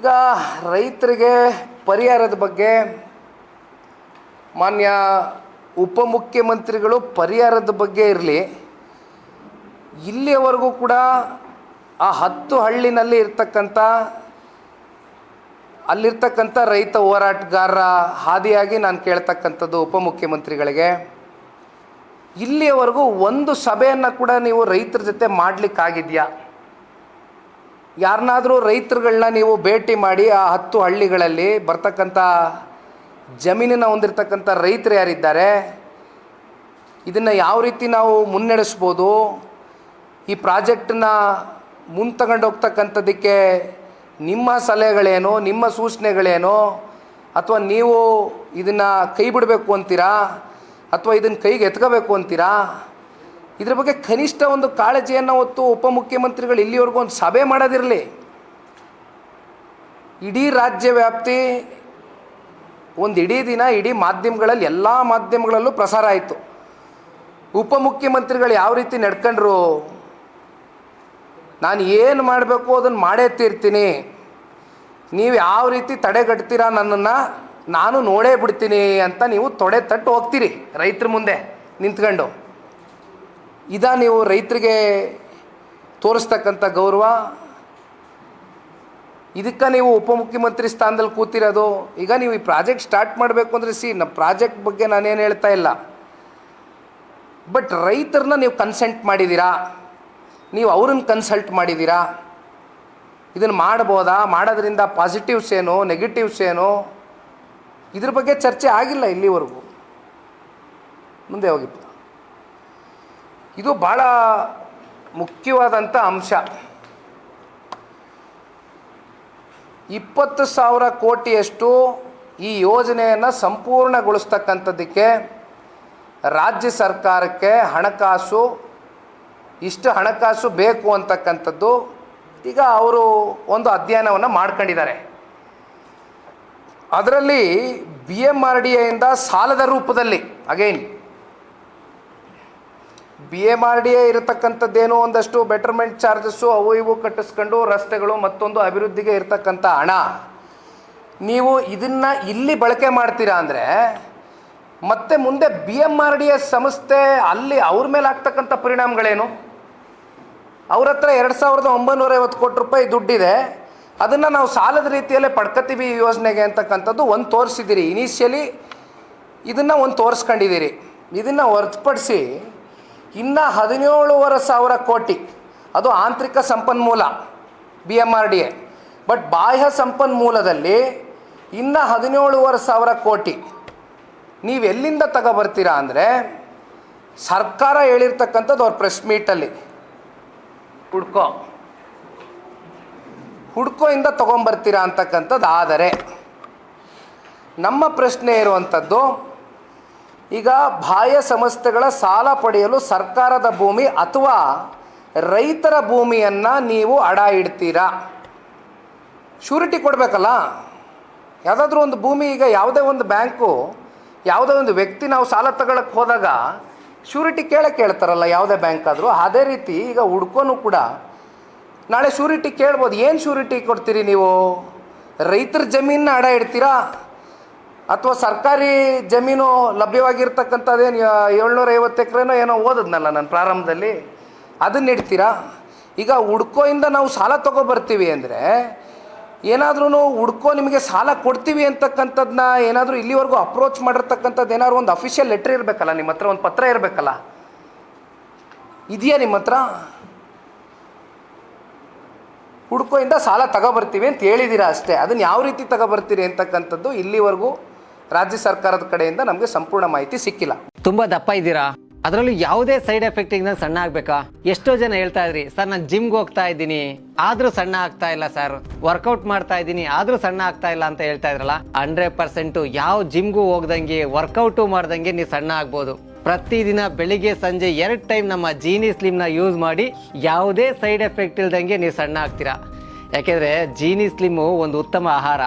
ಈಗ ರೈತರಿಗೆ ಪರಿಹಾರದ ಬಗ್ಗೆ ಮಾನ್ಯ ಉಪಮುಖ್ಯಮಂತ್ರಿಗಳು ಪರಿಹಾರದ ಬಗ್ಗೆ ಇರಲಿ, ಇಲ್ಲಿಯವರೆಗೂ ಕೂಡ ಆ 10 ಹಳ್ಳಿನಲ್ಲಿ ಅಲ್ಲಿರ್ತಕ್ಕಂಥ ರೈತ ಹೋರಾಟಗಾರರ ಹಾದಿಯಾಗಿ ನಾನು ಕೇಳ್ತಕ್ಕಂಥದ್ದು ಉಪಮುಖ್ಯಮಂತ್ರಿಗಳಿಗೆ, ಇಲ್ಲಿಯವರೆಗೂ ಒಂದು ಸಭೆಯನ್ನು ಕೂಡ ನೀವು ರೈತರ ಜೊತೆ ಮಾಡಲಿಕ್ಕಾಗಿದೆಯಾ? ಯಾರನ್ನಾದರೂ ರೈತರುಗಳನ್ನ ನೀವು ಭೇಟಿ ಮಾಡಿ ಆ 10 ಹಳ್ಳಿಗಳಲ್ಲಿ ಬರ್ತಕ್ಕಂಥ ಜಮೀನನ್ನು ಹೊಂದಿರತಕ್ಕಂಥ ರೈತರು ಯಾರಿದ್ದಾರೆ, ಇದನ್ನು ಯಾವ ರೀತಿ ನಾವು ಮುನ್ನಡೆಸ್ಬೋದು, ಈ ಪ್ರಾಜೆಕ್ಟನ್ನ ಮುಂತಗೊಂಡು ಹೋಗ್ತಕ್ಕಂಥದ್ದಕ್ಕೆ ನಿಮ್ಮ ಸಲಹೆಗಳೇನು, ನಿಮ್ಮ ಸೂಚನೆಗಳೇನು, ಅಥವಾ ನೀವು ಇದನ್ನು ಕೈ ಬಿಡಬೇಕು ಅಂತೀರಾ ಅಥವಾ ಇದನ್ನು ಕೈಗೆ ಎತ್ಕೋಬೇಕು ಅಂತೀರಾ? ಇದ್ರ ಬಗ್ಗೆ ಕನಿಷ್ಠ ಒಂದು ಕಾಳಜಿಯನ್ನು ಹೊತ್ತು ಉಪಮುಖ್ಯಮಂತ್ರಿಗಳು ಇಲ್ಲಿವರೆಗೂ ಒಂದು ಸಭೆ ಮಾಡೋದಿರಲಿ. ಇಡೀ ರಾಜ್ಯ ವ್ಯಾಪ್ತಿ ಒಂದು ಇಡೀ ದಿನ ಇಡೀ ಮಾಧ್ಯಮಗಳಲ್ಲಿ ಎಲ್ಲ ಮಾಧ್ಯಮಗಳಲ್ಲೂ ಪ್ರಸಾರ ಆಯಿತು. ಉಪಮುಖ್ಯಮಂತ್ರಿಗಳು ಯಾವ ರೀತಿ ನಡ್ಕೊಂಡ್ರು, ನಾನು ಏನು ಮಾಡಬೇಕು ಅದನ್ನು ಮಾಡೇ ತೀರ್ತೀನಿ, ನೀವು ಯಾವ ರೀತಿ ತಡೆಗಟ್ತೀರಾ ನನ್ನನ್ನು ನಾನು ನೋಡೇ ಬಿಡ್ತೀನಿ ಅಂತ ನೀವು ತೊಡೆ ತಟ್ಟು ಹೋಗ್ತೀರಿ ರೈತರ ಮುಂದೆ ನಿಂತ್ಕೊಂಡು. ನೀವು ರೈತರಿಗೆ ತೋರಿಸ್ತಕ್ಕಂಥ ಗೌರವ? ಇದಕ್ಕೆ ನೀವು ಉಪಮುಖ್ಯಮಂತ್ರಿ ಸ್ಥಾನದಲ್ಲಿ ಕೂತಿರೋದು. ಈಗ ನೀವು ಈ ಪ್ರಾಜೆಕ್ಟ್ ಸ್ಟಾರ್ಟ್ ಮಾಡಬೇಕು ಅಂದರೆ ನಮ್ಮ ಪ್ರಾಜೆಕ್ಟ್ ಬಗ್ಗೆ ನಾನೇನು ಹೇಳ್ತಾ ಇಲ್ಲ, ಬಟ್ ರೈತರನ್ನ ನೀವು ಕನ್ಸಲ್ಟ್ ಮಾಡಿದ್ದೀರಾ, ನೀವು ಅವ್ರನ್ನ ಕನ್ಸಲ್ಟ್ ಮಾಡಿದ್ದೀರಾ? ಇದನ್ನು ಮಾಡ್ಬೋದಾ, ಮಾಡೋದ್ರಿಂದ ಪಾಸಿಟಿವ್ಸ್ ಏನು, ನೆಗೆಟಿವ್ಸ್ ಏನು, ಇದ್ರ ಬಗ್ಗೆ ಚರ್ಚೆ ಆಗಿಲ್ಲ ಇಲ್ಲಿವರೆಗೂ. ಮುಂದೆ ಹೋಗಿತ್ತು. ಇದು ಭಾಳ ಮುಖ್ಯವಾದಂಥ ಅಂಶ. 20,000 ಕೋಟಿಯಷ್ಟು ಈ ಯೋಜನೆಯನ್ನು ಸಂಪೂರ್ಣಗೊಳಿಸ್ತಕ್ಕಂಥದ್ದಕ್ಕೆ ರಾಜ್ಯ ಸರ್ಕಾರಕ್ಕೆ ಇಷ್ಟು ಹಣಕಾಸು ಬೇಕು ಅಂತಕ್ಕಂಥದ್ದು ಈಗ ಅವರು ಒಂದು ಅಧ್ಯಯನವನ್ನು ಮಾಡ್ಕೊಂಡಿದ್ದಾರೆ. ಅದರಲ್ಲಿ BMRDAಯಿಂದ ಸಾಲದ ರೂಪದಲ್ಲಿ BMRDA ಇರತಕ್ಕಂಥದ್ದೇನೋ ಒಂದಷ್ಟು ಬೆಟರ್ಮೆಂಟ್ ಚಾರ್ಜಸ್ಸು ಅವು ಇವು ಕಟ್ಟಿಸ್ಕೊಂಡು ರಸ್ತೆಗಳು ಮತ್ತೊಂದು ಅಭಿವೃದ್ಧಿಗೆ ಇರತಕ್ಕಂಥ ಹಣ ನೀವು ಇದನ್ನು ಇಲ್ಲಿ ಬಳಕೆ ಮಾಡ್ತೀರಾ ಅಂದರೆ ಮತ್ತೆ ಮುಂದೆ BMRDA ಸಂಸ್ಥೆ ಅಲ್ಲಿ ಅವ್ರ ಮೇಲೆ ಆಗ್ತಕ್ಕಂಥ ಪರಿಣಾಮಗಳೇನು? ಅವ್ರ ಹತ್ರ 2,950 ಕೋಟಿ ರೂಪಾಯಿ ದುಡ್ಡಿದೆ, ಅದನ್ನು ನಾವು ಸಾಲದ ರೀತಿಯಲ್ಲೇ ಪಡ್ಕೊತೀವಿ ಈ ಯೋಜನೆಗೆ ಅಂತಕ್ಕಂಥದ್ದು ಒಂದು ತೋರಿಸಿದ್ದೀರಿ. ಇನಿಷಿಯಲಿ ಇದನ್ನು ಒಂದು ತೋರಿಸ್ಕೊಂಡಿದ್ದೀರಿ. ಇದನ್ನು ಹೊರತುಪಡಿಸಿ ಇನ್ನು 17,500 ಕೋಟಿ ಅದು ಆಂತರಿಕ ಸಂಪನ್ಮೂಲ BMRDA, ಬಟ್ ಬಾಹ್ಯ ಸಂಪನ್ಮೂಲದಲ್ಲಿ ಇನ್ನು 17,500 ಕೋಟಿ ನೀವು ಎಲ್ಲಿಂದ ತಗೊಬರ್ತೀರಾ ಅಂದರೆ ಸರ್ಕಾರ ಹೇಳಿರ್ತಕ್ಕಂಥದ್ದು ಅವ್ರ ಪ್ರೆಸ್ ಮೀಟಲ್ಲಿ ಹುಡ್ಕೋಯಿಂದ ತೊಗೊಂಬರ್ತೀರಾ ಅಂತಕ್ಕಂಥದ್ದು. ಆದರೆ ನಮ್ಮ ಪ್ರಶ್ನೆ ಇರುವಂಥದ್ದು, ಈಗ ಬಾಹ್ಯ ಸಂಸ್ಥೆಗಳ ಸಾಲ ಪಡೆಯಲು ಸರ್ಕಾರದ ಭೂಮಿ ಅಥವಾ ರೈತರ ಭೂಮಿಯನ್ನು ನೀವು ಅಡ ಇಡ್ತೀರಾ? ಶ್ಯೂರಿಟಿ ಕೊಡಬೇಕಲ್ಲ. ಯಾವುದಾದ್ರೂ ಒಂದು ಭೂಮಿ, ಈಗ ಯಾವುದೇ ಒಂದು ಬ್ಯಾಂಕು ಯಾವುದೇ ಒಂದು ವ್ಯಕ್ತಿ ನಾವು ಸಾಲ ತಗೊಳಕ್ಕೆ ಹೋದಾಗ ಶ್ಯೂರಿಟಿ ಕೇಳ್ತಾರಲ್ಲ ಯಾವುದೇ ಬ್ಯಾಂಕ್ ಆದರೂ. ಅದೇ ರೀತಿ ಈಗ ಹುಡ್ಕೋನು ಕೂಡ ನಾಳೆ ಶ್ಯೂರಿಟಿ ಕೇಳ್ಬೋದು. ಏನು ಶ್ಯೂರಿಟಿ ಕೊಡ್ತೀರಿ ನೀವು? ರೈತರ ಜಮೀನನ್ನ ಅಡ ಇಡ್ತೀರಾ ಅಥವಾ ಸರ್ಕಾರಿ ಜಮೀನು ಲಭ್ಯವಾಗಿರ್ತಕ್ಕಂಥದ್ದೇನು 750 ಎಕರೆನೋ ಏನೋ ಓದಿದ್ನಲ್ಲ ನಾನು ಪ್ರಾರಂಭದಲ್ಲಿ, ಅದನ್ನ ಇಡ್ತೀರಾ? ಈಗ ಹುಡ್ಕೋಯಿಂದ ನಾವು ಸಾಲ ತೊಗೊಬರ್ತೀವಿ ಅಂದರೆ ಏನಾದ್ರೂ ಹುಡ್ಕೋ ನಿಮಗೆ ಸಾಲ ಕೊಡ್ತೀವಿ ಅಂತಕ್ಕಂಥದ್ದನ್ನ ಏನಾದರೂ ಇಲ್ಲಿವರೆಗೂ ಅಪ್ರೋಚ್ ಮಾಡಿರ್ತಕ್ಕಂಥದ್ದು ಏನಾದ್ರು ಒಂದು ಅಫಿಷಿಯಲ್ ಲೆಟ್ರ್ ಇರಬೇಕಲ್ಲ, ನಿಮ್ಮ ಹತ್ರ ಒಂದು ಪತ್ರ ಇರಬೇಕಲ್ಲ, ಇದೆಯಾ ನಿಮ್ಮ ಹತ್ರ? ಹುಡ್ಕೋಯಿಂದ ಸಾಲ ತಗೊಬರ್ತೀವಿ ಅಂತ ಹೇಳಿದ್ದೀರಾ ಅಷ್ಟೇ. ಅದನ್ನು ಯಾವ ರೀತಿ ತಗೊಬರ್ತೀರಿ ಅಂತಕ್ಕಂಥದ್ದು ಇಲ್ಲಿವರೆಗೂ ರಾಜ್ಯ ಸರ್ಕಾರದ ಕಡೆಯಿಂದ ನಮಗೆ ಸಂಪೂರ್ಣ ಮಾಹಿತಿ ಸಿಕ್ಕಿಲ್ಲ. ತುಂಬ ದಪ್ಪ ಇದ್ದೀರಾ, ಅದರಲ್ಲೂ ಯಾವುದೇ ಸೈಡ್ ಎಫೆಕ್ಟ್ ಇಂದ ಸಣ್ಣ ಆಗ್ಬೇಕಾ? ಎಷ್ಟೋ ಜನ ಹೇಳ್ತಾ ಇದ್ರಿ, ಸರ್ ನಾನು ಜಿಮ್ಗೆ ಹೋಗ್ತಾ ಇದ್ದೀನಿ ಆದ್ರೂ ಸಣ್ಣ ಆಗ್ತಾ ಇಲ್ಲ ಸರ್, ವರ್ಕೌಟ್ ಮಾಡ್ತಾ ಇದ್ದೀನಿ ಆದ್ರೂ ಸಣ್ಣ ಆಗ್ತಾ ಇಲ್ಲ ಅಂತ ಹೇಳ್ತಾ ಇದ್ರಲ್ಲ. 100% ಯಾವ ಜಿಮ್ಗೂ ಹೋಗ್ದಂಗೆ ವರ್ಕೌಟು ಮಾಡ್ದಂಗೆ ನೀವು ಸಣ್ಣ ಆಗ್ಬೋದು. ಪ್ರತಿದಿನ ಬೆಳಿಗ್ಗೆ ಸಂಜೆ 2 ಟೈಮ್ ನಮ್ಮ ಜೀನಿ ಸ್ಲಿಮ್ನ ಯೂಸ್ ಮಾಡಿ ಯಾವುದೇ ಸೈಡ್ ಎಫೆಕ್ಟ್ ಇಲ್ದಂಗೆ ನೀವು ಸಣ್ಣ ಆಗ್ತೀರಾ. ಯಾಕೆಂದ್ರೆ ಜೀನಿ ಸ್ಲಿಮ್ಮು ಒಂದು ಉತ್ತಮ ಆಹಾರ.